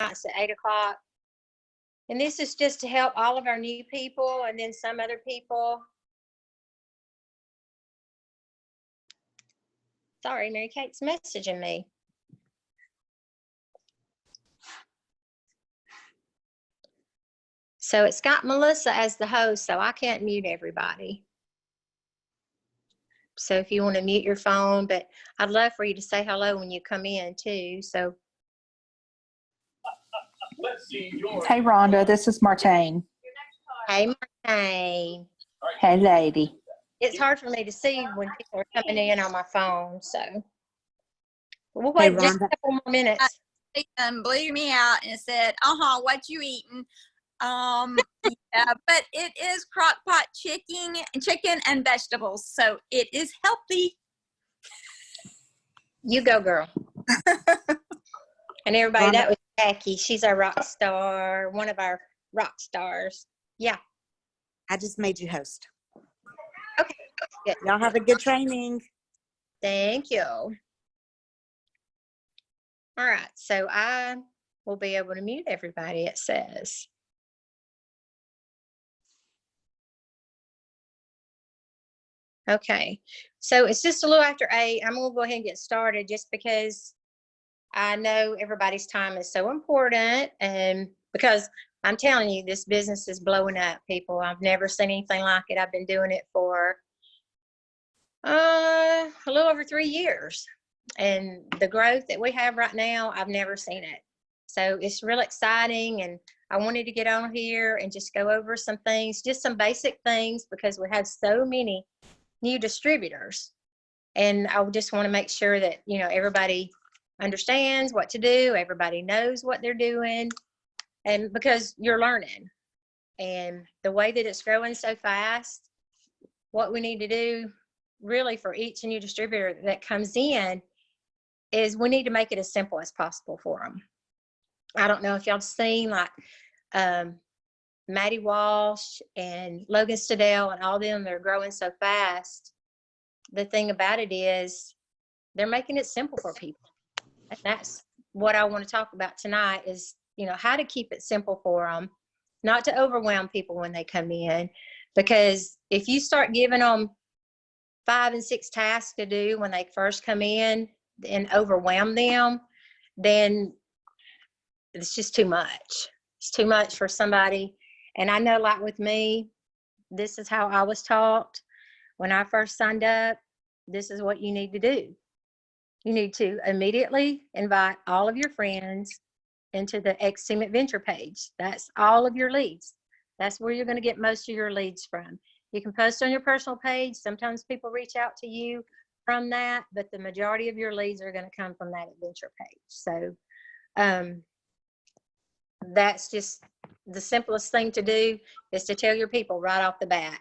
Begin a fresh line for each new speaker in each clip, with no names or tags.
nights at 8 o'clock. And this is just to help all of our new people and then some other people. Sorry, Mary Kate's messaging me. So it's got Melissa as the host, so I can't mute everybody. So if you want to mute your phone, but I'd love for you to say hello when you come in too. So.
Hey, Rhonda, this is Martine.
Hey, Martine.
Hey, lady.
It's hard for me to see when people are coming in on my phone, so we'll wait just a couple more minutes.
Blew me out and said, what you eating? Yeah, but it is crock pot chicken and vegetables, so it is healthy.
You go, girl. And everybody, Rhonda, that was Jackie. She's our rock star, one of our rock stars. Yeah.
I just made you host.
Okay. Good.
Y'all have a good training.
Thank you. All right. So I will be able to mute everybody, it says. Okay. So it's just a little after 8. I'm going to go ahead and get started just because I know everybody's time is so important, and because I'm telling you, this business is blowing up, people. I've never seen anything like it. I've been doing it for a little over 3 years, and the growth that we have right now, I've never seen it. So it's real exciting, and I wanted to get on here and just go over some things, just some basic things, because we have so many new distributors, and I just want to make sure that, you know, everybody understands what to do, everybody knows what they're doing, and because you're learning, and the way that it's growing so fast, what we need to do really for each new distributor that comes in is we need to make it as simple as possible for them. I don't know if y'all seen like Maddie Walsh and Logan Stadell and all them, they're growing so fast. The thing about it is they're making it simple for people. And that's what I want to talk about tonight is, you know, how to keep it simple for them, not to overwhelm people when they come in. Because if you start giving them 5 and 6 tasks to do when they first come in and overwhelm them, then it's just too much. It's too much for somebody. And I know, like with me, this is how I was taught when I first signed up. This is what you need to do. You need to immediately invite all of your friends into the X-Team Adventure page. That's all of your leads. That's where you're going to get most of your leads from. You can post on your personal page. Sometimes people reach out to you from that, but the majority of your leads are going to come from that adventure page. So that's just the simplest thing to do, is to tell your people right off the bat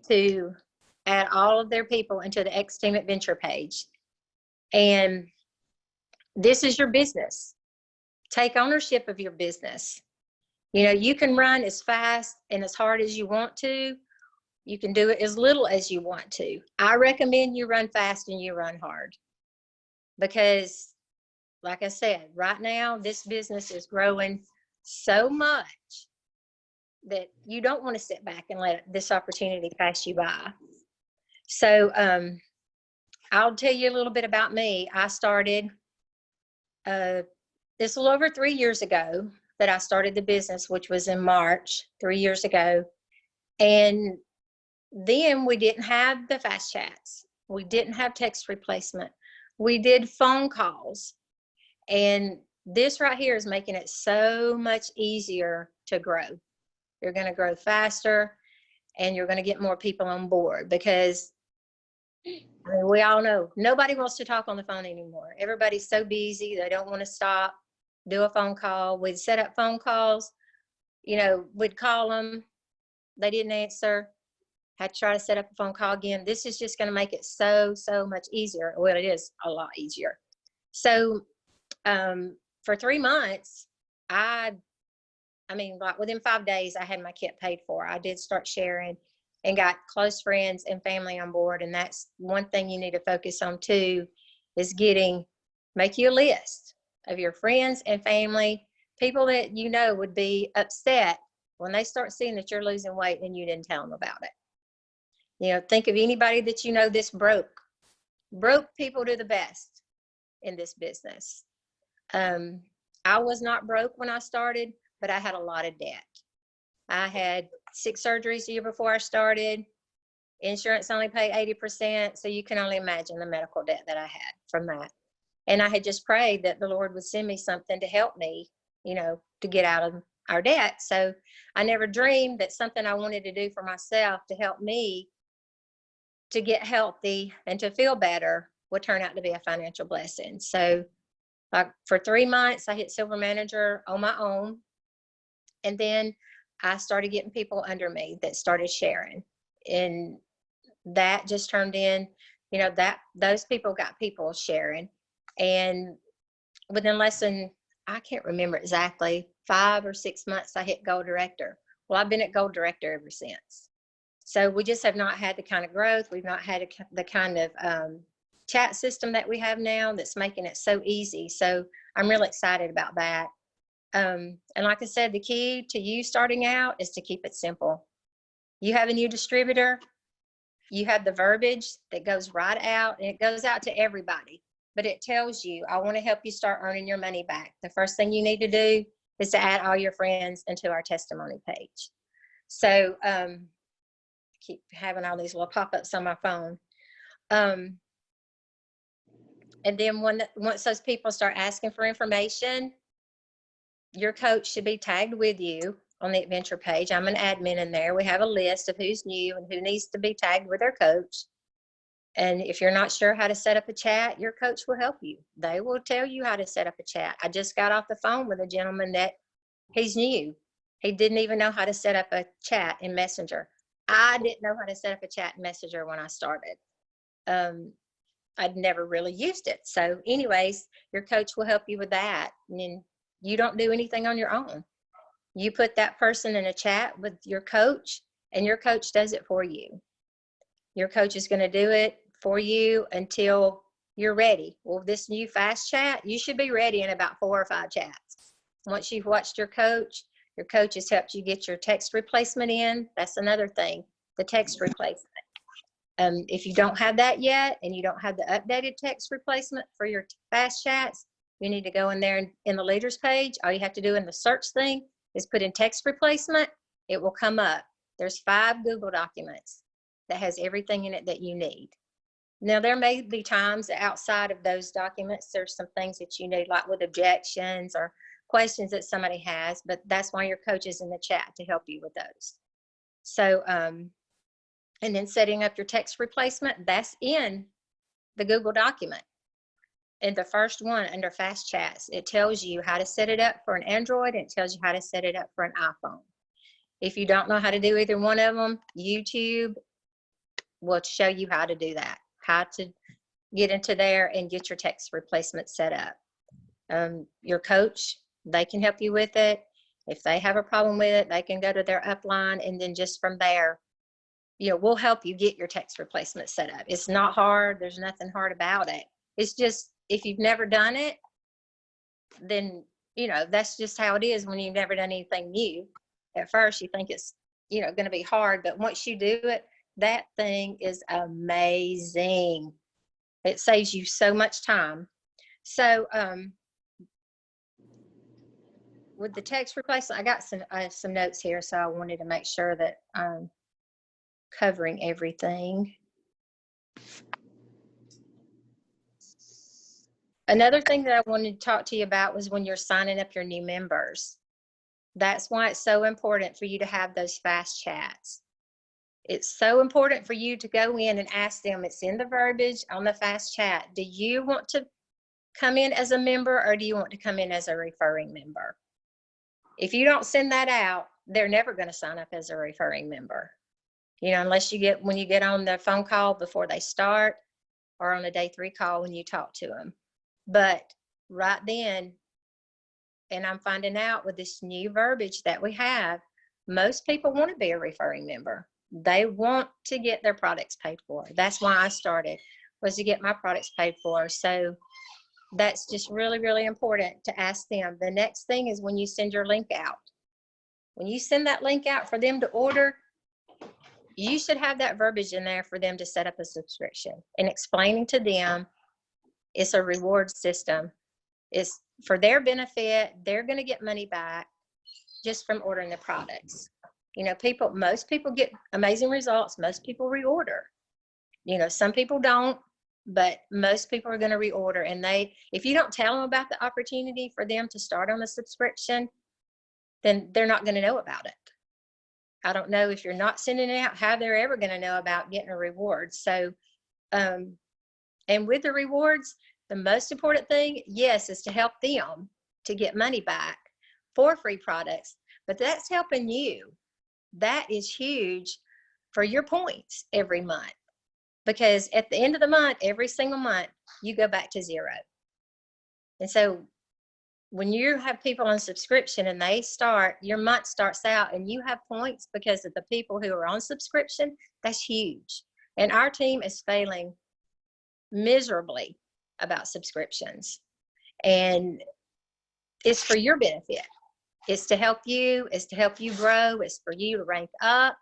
to add all of their people into the X-Team Adventure page. And this is your business. Take ownership of your business. You know, you can run as fast and as hard as you want to. You can do it as little as you want to. I recommend you run fast and you run hard, because like I said, right now, this business is growing so much that you don't want to sit back and let this opportunity pass you by. So I'll tell you a little bit about me. I started this a little over 3 years ago that I started the business, which was in March, 3 years ago. And then we didn't have the fast chats. We didn't have text replacement. We did phone calls. And this right here is making it so much easier to grow. You're going to grow faster, and you're going to get more people on board, because I mean, we all know nobody wants to talk on the phone anymore. Everybody's so busy. They don't want to stop, do a phone call. We'd set up phone calls. You know, we'd call them. They didn't answer. Had to try to set up a phone call again. This is just going to make it so much easier. Well, it is a lot easier. So for 3 months, I mean, like within 5 days, I had my kit paid for. I did start sharing and got close friends and family on board. And that's one thing you need to focus on too, is make you a list of your friends and family people that you know would be upset when they start seeing that you're losing weight and you didn't tell them about it. You know, think of anybody that you know that's broke. Broke people do the best in this business. I was not broke when I started, but I had a lot of debt. I had 6 surgeries the year before I started. Insurance only paid 80%, so you can only imagine the medical debt that I had from that. And I had just prayed that the Lord would send me something to help me, you know, to get out of our debt. So I never dreamed that something I wanted to do for myself to help me to get healthy and to feel better would turn out to be a financial blessing. So for 3 months, I hit Silver Manager on my own. And then I started getting people under me that started sharing. And that just turned in, you know, that those people got people sharing. And within less than, I can't remember exactly, 5 or 6 months, I hit Gold Director. Well, I've been at Gold Director ever since. So we just have not had the kind of growth. We've not had the kind of chat system that we have now that's making it so easy. So I'm really excited about that. And like I said, the key to you starting out is to keep it simple. You have a new distributor, you have the verbiage that goes right out, and it goes out to everybody, but it tells you, I want to help you start earning your money back. The first thing you need to do is to add all your friends into our testimony page. So keep having all these little pop-ups on my phone. And then once those people start asking for information, your coach should be tagged with you on the adventure page. I'm an admin in there. We have a list of who's new and who needs to be tagged with their coach. And if you're not sure how to set up a chat, your coach will help you. They will tell you how to set up a chat. I just got off the phone with a gentleman that he's new. He didn't even know how to set up a chat in Messenger. I didn't know how to set up a chat in Messenger when I started. I'd never really used it. So anyways, your coach will help you with that. And you don't do anything on your own. You put that person in a chat with your coach, and your coach does it for you. Your coach is going to do it for you until you're ready. Well, this new fast chat, you should be ready in about 4 or 5 chats. Once you've watched your coach has helped you get your text replacement in. That's another thing, the text replacement. If you don't have that yet and you don't have the updated text replacement for your fast chats, you need to go in there in the leaders page. All you have to do in the search thing is put in text replacement. It will come up. There's 5 Google documents that has everything in it that you need. Now, there may be times outside of those documents, there's some things that you need, like with objections or questions that somebody has, but that's why your coach is in the chat to help you with those. So, and then setting up your text replacement, that's in the Google document. In the first one under fast chats, it tells you how to set it up for an Android, and it tells you how to set it up for an iPhone. If you don't know how to do either one of them, YouTube will show you how to do that, how to get into there and get your text replacement set up. Your coach, they can help you with it. If they have a problem with it, they can go to their upline, and then just from there, you know, we'll help you get your text replacement set up. It's not hard. There's nothing hard about it. It's just, if you've never done it, then, you know, that's just how it is when you've never done anything new. At first, you think it's, you know, going to be hard, but once you do it, that thing is amazing. It saves you so much time. So, with the text replacement, I got some notes here, so I wanted to make sure that I'm covering everything. Another thing that I wanted to talk to you about was when you're signing up your new members. That's why it's so important for you to have those fast chats. It's so important for you to go in and ask them, it's in the verbiage on the fast chat, do you want to come in as a member, or do you want to come in as a referring member? If you don't send that out, they're never going to sign up as a referring member. You know, unless when you get on the phone call before they start, or on a day 3 call when you talk to them. But right then, and I'm finding out with this new verbiage that we have, most people want to be a referring member. They want to get their products paid for. That's why I started, was to get my products paid for. So that's just really, really important to ask them. The next thing is when you send your link out. When you send that link out for them to order, you should have that verbiage in there for them to set up a subscription and explaining to them it's a reward system. It's for their benefit. They're going to get money back just from ordering the products. You know, most people get amazing results. Most people reorder. You know, some people don't, but most people are going to reorder. And if you don't tell them about the opportunity for them to start on a subscription, then they're not going to know about it. I don't know if you're not sending it out, how they're ever going to know about getting a reward. So, and with the rewards, the most important thing, yes, is to help them to get money back for free products, but that's helping you. That is huge for your points every month, because at the end of the month, every single month, you go back to zero. And so when you have people on subscription and your month starts out and you have points because of the people who are on subscription, that's huge. And our team is failing miserably about subscriptions. And it's for your benefit. It's to help you. It's to help you grow. It's for you to rank up.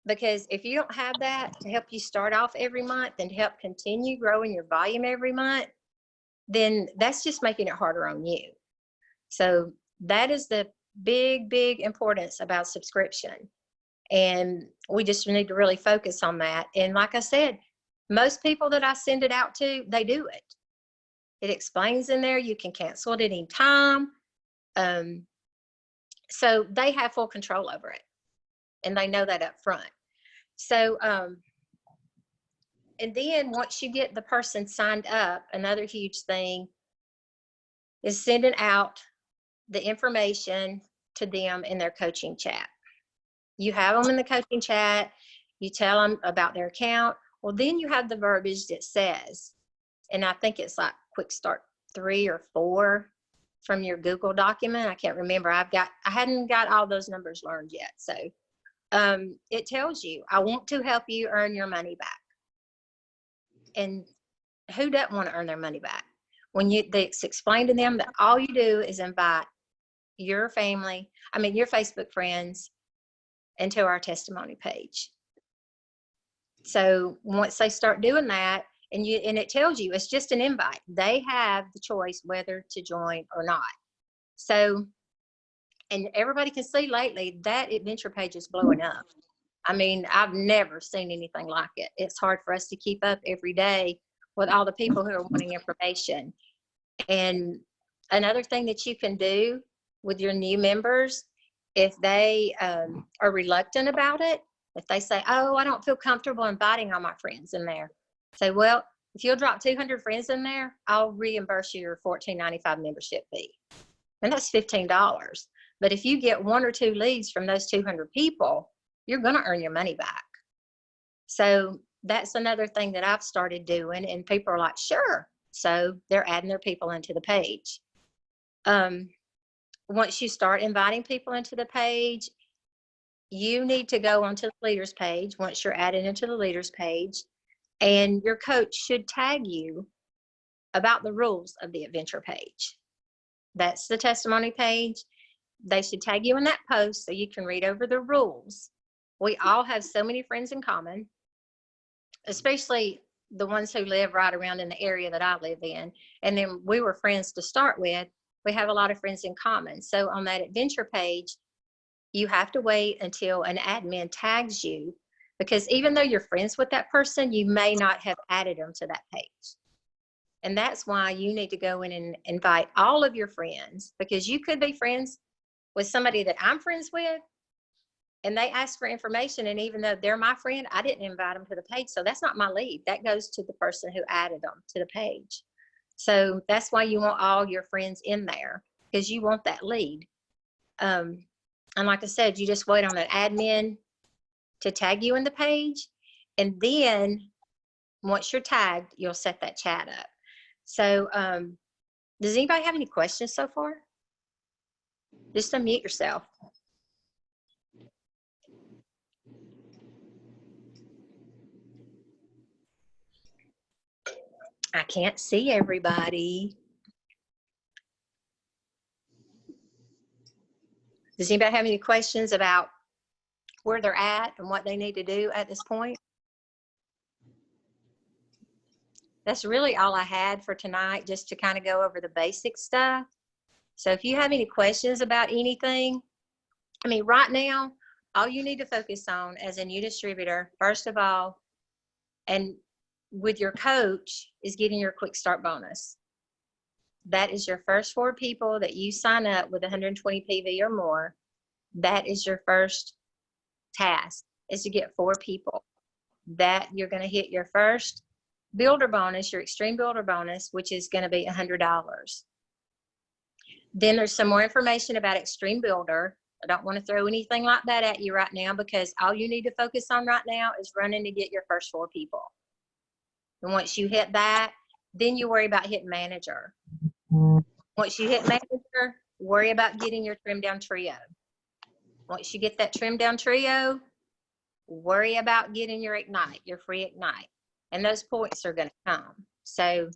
Because if you don't have that to help you start off every month and to help continue growing your volume every month, then that's just making it harder on you. So that is the big, big importance about subscription. And we just need to really focus on that. And like I said, most people that I send it out to, they do it. It explains in there, you can cancel it at any time. So they have full control over it. And they know that up front. So, and then once you get the person signed up, another huge thing is sending out the information to them in their coaching chat. You have them in the coaching chat, you tell them about their account. Well, then you have the verbiage that says, and I think it's like quick start 3 or 4 from your Google document. I can't remember. I hadn't got all those numbers learned yet. So it tells you, I want to help you earn your money back. And who doesn't want to earn their money back? When they explain to them that all you do is invite your family, your Facebook friends, into our testimony page. So once they start doing that, and it tells you it's just an invite, they have the choice whether to join or not. So, and everybody can see lately that adventure page is blowing up. I've never seen anything like it. It's hard for us to keep up every day with all the people who are wanting information. And another thing that you can do with your new members, if they are reluctant about it, if they say, oh, I don't feel comfortable inviting all my friends in there, say, well, if you'll drop 200 friends in there, I'll reimburse you your $14.95 membership fee. And that's $15. But if you get 1 or 2 leads from those 200 people, you're going to earn your money back. So that's another thing that I've started doing, and people are like, sure. So they're adding their people into the page. Once you start inviting people into the page, you need to go onto the leaders page once you're added into the leaders page, and your coach should tag you about the rules of the adventure page. That's the testimony page. They should tag you in that post so you can read over the rules. We all have so many friends in common, especially the ones who live right around in the area that I live in. And then we were friends to start with. We have a lot of friends in common. So on that adventure page, you have to wait until an admin tags you, because even though you're friends with that person, you may not have added them to that page. And that's why you need to go in and invite all of your friends, because you could be friends with somebody that I'm friends with, and they ask for information, and even though they're my friend, I didn't invite them to the page. So that's not my lead. That goes to the person who added them to the page. So that's why you want all your friends in there, because you want that lead. And like I said, you just wait on an admin to tag you in the page. And then once you're tagged, you'll set that chat up. So does anybody have any questions so far? Just unmute yourself. I can't see everybody. Does anybody have any questions about where they're at and what they need to do at this point? That's really all I had for tonight, just to kind of go over the basic stuff. So if you have any questions about anything, I mean, right now, all you need to focus on as a new distributor, first of all, and with your coach, is getting your quick start bonus. That is your first 4 people that you sign up with 120 PV or more. That is your first task, is to get 4 people. That you're going to hit your first builder bonus, your extreme builder bonus, which is going to be $100. Then there's some more information about extreme builder. I don't want to throw anything like that at you right now, because all you need to focus on right now is running to get your first 4 people. And once you hit that, then you worry about hitting manager. Once you hit manager, worry about getting your trim down trio. Once you get that trim down trio, worry about getting your ignite, your free ignite. And those points are going to come. So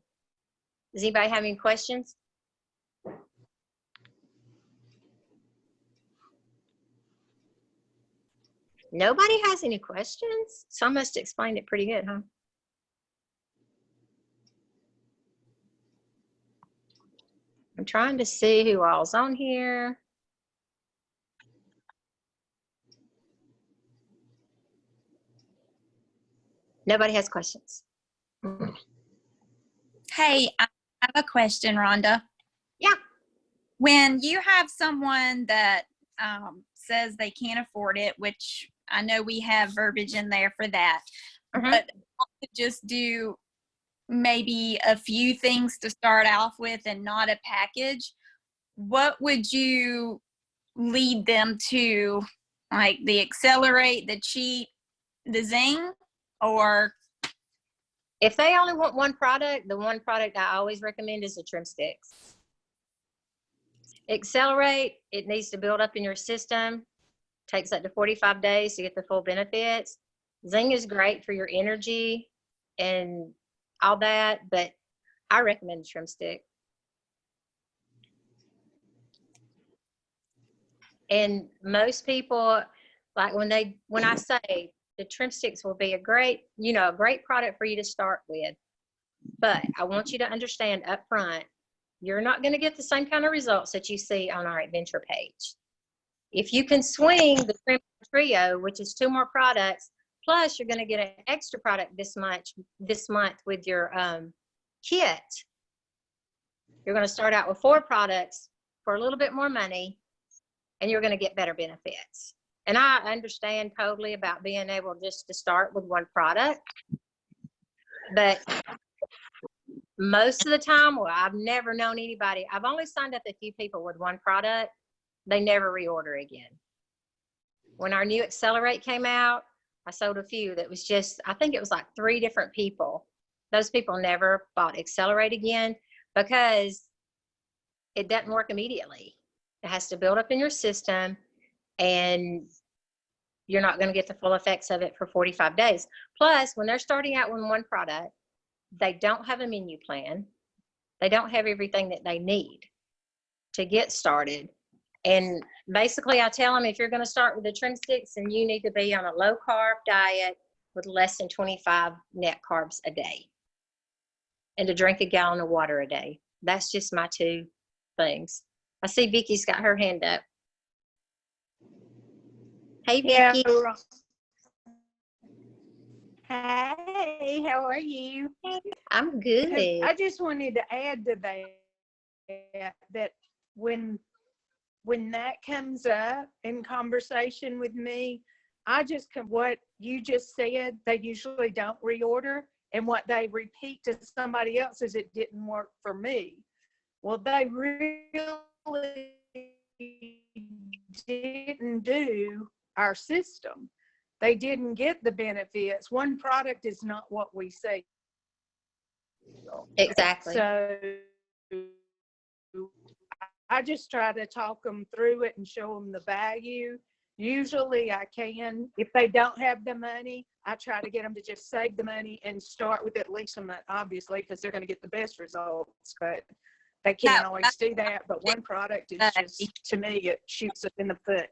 does anybody have any questions? Nobody has any questions? So I must have explained it pretty good, huh? I'm trying to see who all's on here. Nobody has questions.
Hey, I have a question, Rhonda.
Yeah.
When you have someone that says they can't afford it, which I know we have verbiage in there for that, but just do maybe a few things to start off with and not a package, what would you lead them to? Like the accelerate, the cheat, the zing, or?
If they only want one product, the one product I always recommend is the trim sticks. Accelerate, it needs to build up in your system. Takes up to 45 days to get the full benefits. Zing is great for your energy and all that, but I recommend the trim stick. And most people, like when I say the trim sticks will be a great product for you to start with, but I want you to understand up front, you're not going to get the same kind of results that you see on our adventure page. If you can swing the trim trio, which is 2 more products, plus you're going to get an extra product this month with your kit. You're going to start out with 4 products for a little bit more money, and you're going to get better benefits. And I understand totally about being able just to start with 1 product, but most of the time, well, I've never known anybody. I've only signed up a few people with 1 product. They never reorder again. When our new Accelerate came out, I sold a few that was just, I think it was like 3 different people. Those people never bought Accelerate again because it doesn't work immediately. It has to build up in your system, and you're not going to get the full effects of it for 45 days. Plus, when they're starting out with 1 product, they don't have a menu plan. They don't have everything that they need to get started. And basically, I tell them, if you're going to start with the trim sticks, then you need to be on a low carb diet with less than 25 net carbs a day, and to drink a gallon of water a day. That's just my 2 things. I see Vicky's got her hand up. Hey, Vicky.
Hey, how are you?
I'm good.
I just wanted to add to that when that comes up in conversation with me, what you just said, they usually don't reorder, and what they repeat to somebody else is it didn't work for me. Well, they really didn't do our system. They didn't get the benefits. 1 product is not what we say.
Exactly.
So I just try to talk them through it and show them the value Usually I can. If they don't have the money, I try to get them to just save the money and start with at least a month, obviously, because they're going to get the best results. But they can't
No,
always do that. But one product is just, to me, it shoots us in the foot.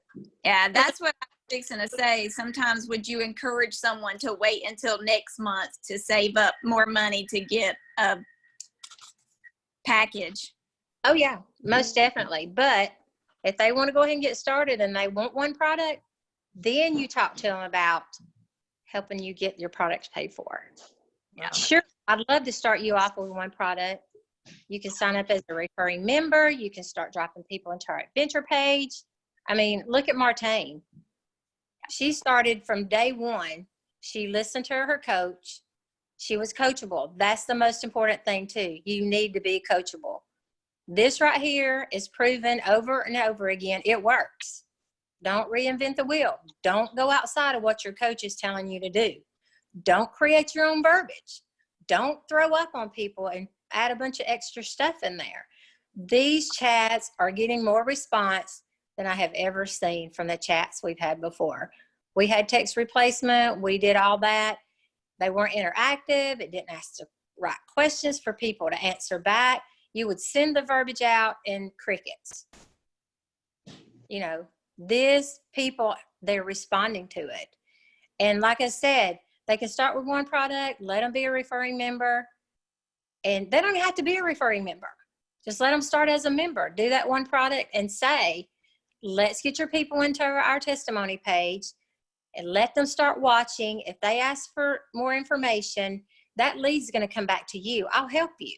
Yeah, that's what I was fixing to say. Sometimes would you encourage someone to wait until next month to save up more money to get a package?
Oh yeah, most definitely. But if they want to go ahead and get started and they want one product, then you talk to them about helping you get your product paid for.
Yeah.
Sure, I'd love to start you off with one product. You can sign up as a referring member. You can start dropping people into our adventure page. I mean, look at Martine. She started from day one. She listened to her coach. She was coachable. That's the most important thing too. You need to be coachable. This right here is proven over and over again. It works. Don't reinvent the wheel. Don't go outside of what your coach is telling you to do. Don't create your own verbiage. Don't throw up on people and add a bunch of extra stuff in there. These chats are getting more response than I have ever seen from the chats we've had before. We had text replacement. We did all that. They weren't interactive. It didn't ask the right questions for people to answer back. You would send the verbiage out in crickets. You know, these people, they're responding to it. And like I said, they can start with one product, let them be a referring member, and they don't have to be a referring member. Just let them start as a member. Do that one product and say, let's get your people into our testimony page and let them start watching. If they ask for more information, that lead's going to come back to you. I'll help you.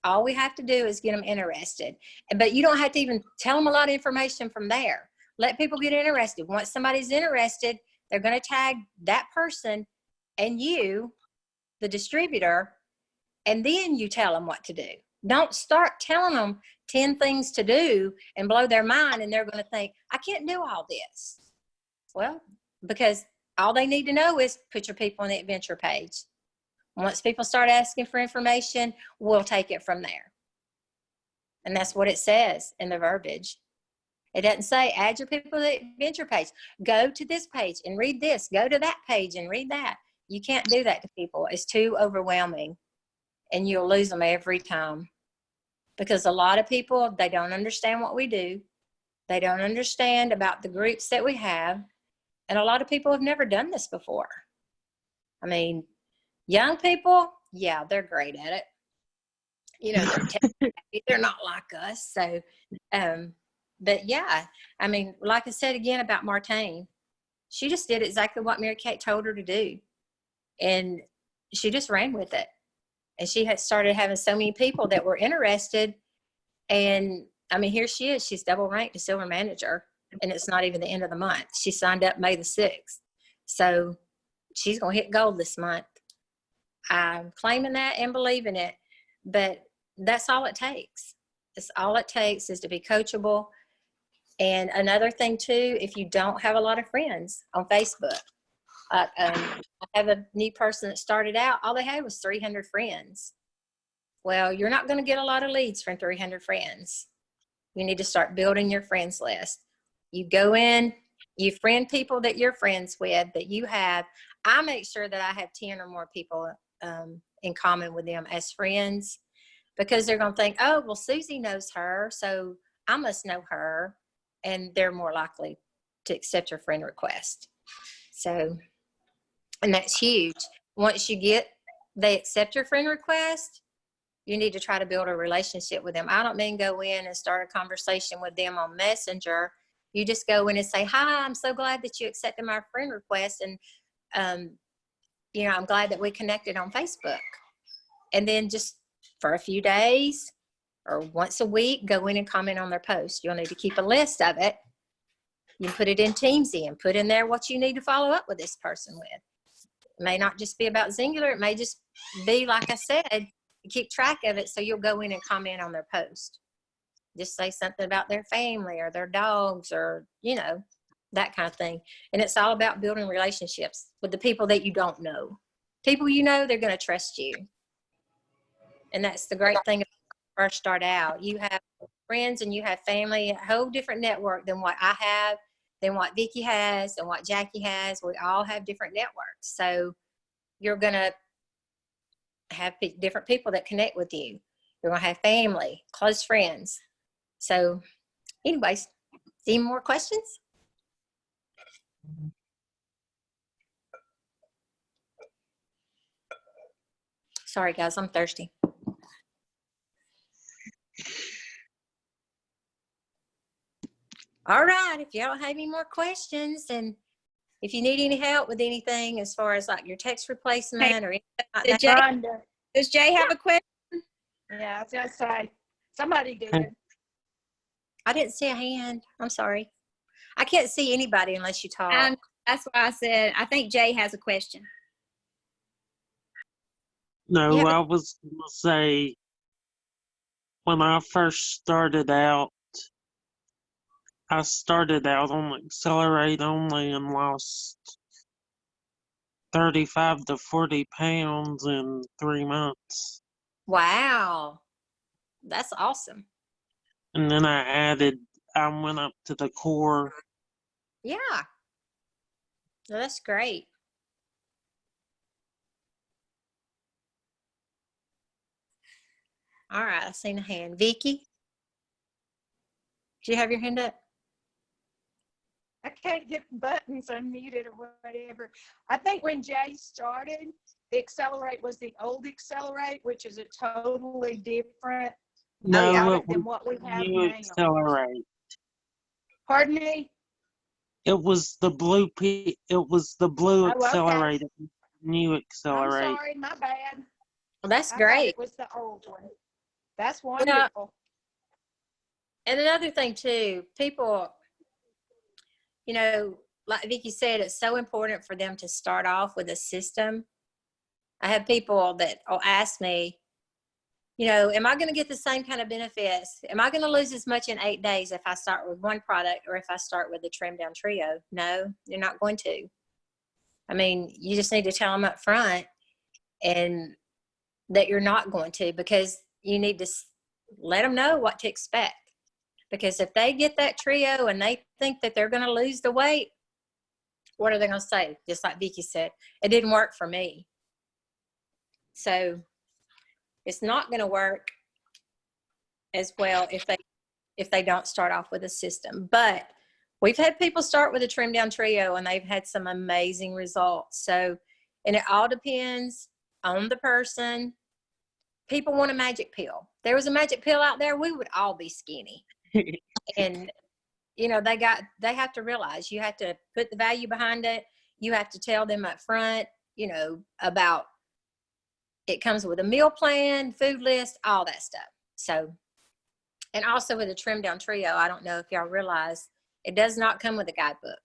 All we have to do is get them interested. But you don't have to even tell them a lot of information from there. Let people get interested. Once somebody's interested, they're going to tag that person and you, the distributor, and then you tell them what to do. Don't start telling them 10 things to do and blow their mind, and they're going to think, I can't do all this. Well, because all they need to know is put your people on the adventure page. Once people start asking for information, we'll take it from there. And that's what it says in the verbiage. It doesn't say add your people to the adventure page. Go to this page and read this. Go to that page and read that. You can't do that to people. It's too overwhelming, and you'll lose them every time. Because a lot of people, they don't understand what we do. They don't understand about the groups that we have. And a lot of people have never done this before. I mean, young people, yeah, they're great at it. You know, they're not like us. So, but yeah, I mean, like I said again about Martine, she just did exactly what Mary Kate told her to do. And she just ran with it. And she had started having so many people that were interested. And I mean, here she is. She's double ranked a silver manager. And it's not even the end of the month. She signed up May the 6th. So she's going to hit gold this month. I'm claiming that and believing it. But that's all it takes. It's all it takes is to be coachable. And another thing too, if you don't have a lot of friends on Facebook, I have a new person that started out, all they had was 300 friends. Well, you're not going to get a lot of leads from 300 friends. You need to start building your friends list. You go in, you friend people that you're friends with, that you have. I make sure that I have 10 or more people in common with them as friends, because they're going to think, oh, well, Susie knows her, so I must know her. And they're more likely to accept your friend request. So, and that's huge. Once they accept your friend request, you need to try to build a relationship with them. I don't mean go in and start a conversation with them on Messenger. You just go in and say, hi, I'm so glad that you accepted my friend request. And, you know, I'm glad that we connected on Facebook. And then just for a few days or once a week, go in and comment on their post. You'll need to keep a list of it. You put it in Teamsy and put in there what you need to follow up with this person with. It may not just be about Singular. It may just be, like I said, keep track of it so you'll go in and comment on their post. Just say something about their family or their dogs or, you know, that kind of thing. And it's all about building relationships with the people that you don't know. People you know, they're going to trust you. And that's the great thing when you first start out. You have friends and you have family, a whole different network than what I have. than what Vicky has and what Jackie has. We all have different networks. So you're going to have different people that connect with you. You're going to have family, close friends. So anyways, any more questions? Sorry, guys, I'm thirsty. All right, if y'all don't have any more questions, and if you need any help with anything as far as like your text replacement or anything like
Did
that,
Jay,
Rhonda,
does Jay have a question?
yeah, I was gonna say, somebody did.
I didn't see a hand. I'm sorry. I can't see anybody unless you talk.
That's why I said, I think Jay has a question.
No,
Yeah, but-
I was gonna say when I first started out, I started out on Accelerate only and lost 35 to 40 pounds in 3 months.
Wow, that's awesome.
And then I went up to the core.
Yeah, no, that's great. All right, I seen a hand. Vicky, do you have your hand up?
I can't get buttons unmuted or whatever. I think when Jay started, the Accelerate was the old Accelerate, which is a totally different
No,
product
it
than
was
what we have
new
now.
Accelerate.
Pardon me?
It was the blue it was the blue
Oh, okay.
Accelerate. New
I'm
Accelerate.
sorry, my bad.
Well, that's
I thought
great.
it was the old one. That's
Yeah.
wonderful.
And another thing too, people, you know, like Vicky said, it's so important for them to start off with a system. I have people that will ask me, you know, am I going to get the same kind of benefits? Am I going to lose as much in 8 days if I start with one product or if I start with the trimmed down trio? No, you're not going to. I mean, you just need to tell them up front and that you're not going to, because you need to let them know what to expect. Because if they get that trio and they think that they're going to lose the weight, what are they going to say? Just like Vicky said, it didn't work for me. So it's not going to work as well if they don't start off with a system. But we've had people start with a trim down trio and they've had some amazing results. So, and it all depends on the person. People want a magic pill. If there was a magic pill out there, we would all be skinny. And you know, they have to realize you have to put the value behind it. You have to tell them up front, you know, about it comes with a meal plan, food list, all that stuff. So, and also with a trim down trio, I don't know if y'all realize, it does not come with a guidebook.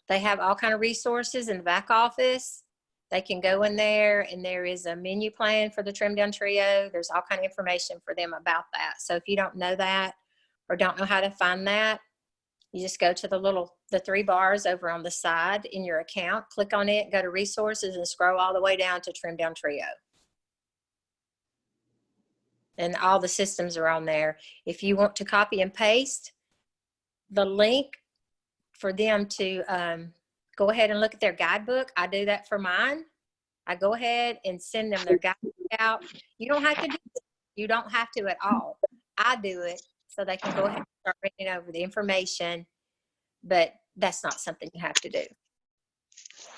They have all kind of resources in the back office. They can go in there and there is a menu plan for the trim down trio. There's all kind of information for them about that. So if you don't know that or don't know how to find that, you just go to the 3 bars over on the side in your account, click on it, go to resources and scroll all the way down to trim down trio. And all the systems are on there. If you want to copy and paste the link for them to go ahead and look at their guidebook, I do that for mine. I go ahead and send them their guidebook out. You don't have to do it. You don't have to at all. I do it so they can go ahead and start reading over the information, but that's not something you have to do.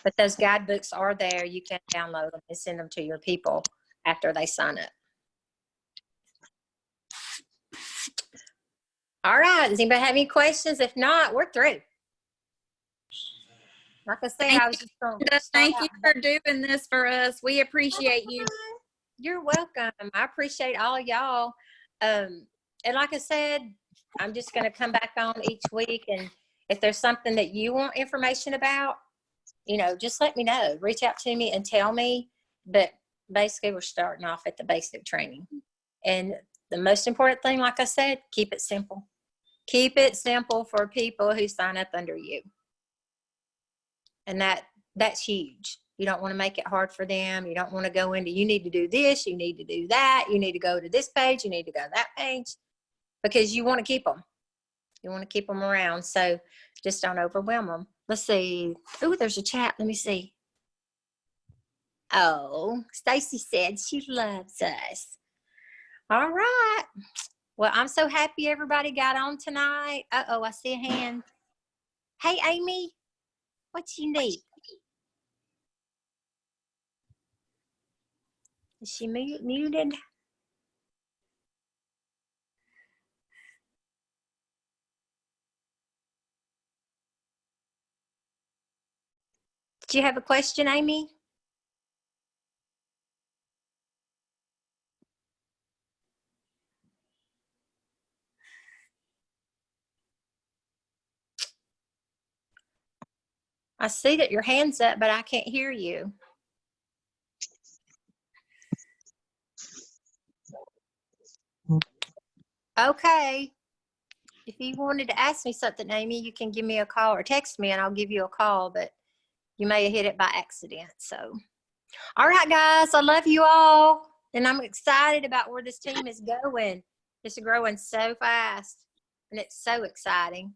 But those guidebooks are there. You can download them and send them to your people after they sign up. All right, does anybody have any questions? If not, we're through. Like I said, I was just going to
Thank you for doing this for us. We appreciate you.
You're welcome. I appreciate all of y'all. And like I said, I'm just going to come back on each week. And if there's something that you want information about, you know, just let me know. Reach out to me and tell me. But basically, we're starting off at the basic training. And the most important thing, like I said, keep it simple. Keep it simple for people who sign up under you. And that's huge. You don't want to make it hard for them. You don't want to go into, you need to do this, you need to do that, you need to go to this page, you need to go to that page, because you want to keep them. You want to keep them around. So just don't overwhelm them. Let's see. Oh, there's a chat. Let me see. Oh, Stacy said she loves us. All right. Well, I'm so happy everybody got on tonight. Uh-oh, I see a hand. Hey, Amy, what you need? Is she muted? Did you have a question, Amy? I see that your hand's up, but I can't hear you. Okay. If you wanted to ask me something, Amy, you can give me a call or text me and I'll give you a call, but you may have hit it by accident. So, all right, guys, I love you all. And I'm excited about where this team is going. It's growing so fast and it's so exciting.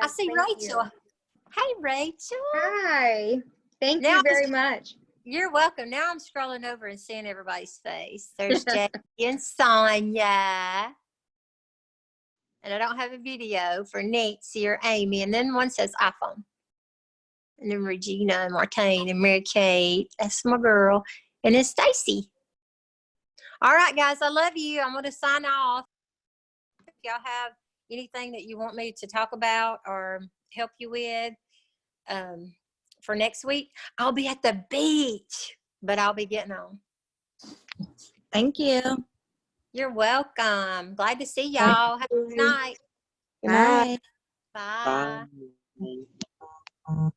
I see Rachel. Hey, Rachel.
Hi. Thank
Now
you very much.
You're welcome. Now I'm scrolling over and seeing everybody's face. There's Jackie and Sonia. And I don't have a video for Nancy or Amy. And then one says iPhone. And then Regina and Martine and Mary Kate. That's my girl. And then Stacy. All right, guys, I love you. I'm going to sign off. If y'all have anything that you want me to talk about or help you with for next week, I'll be at the beach, but I'll be getting on.
Thank you.
You're welcome. Glad to see y'all. Have a good night.
Good night.
Bye.
Bye.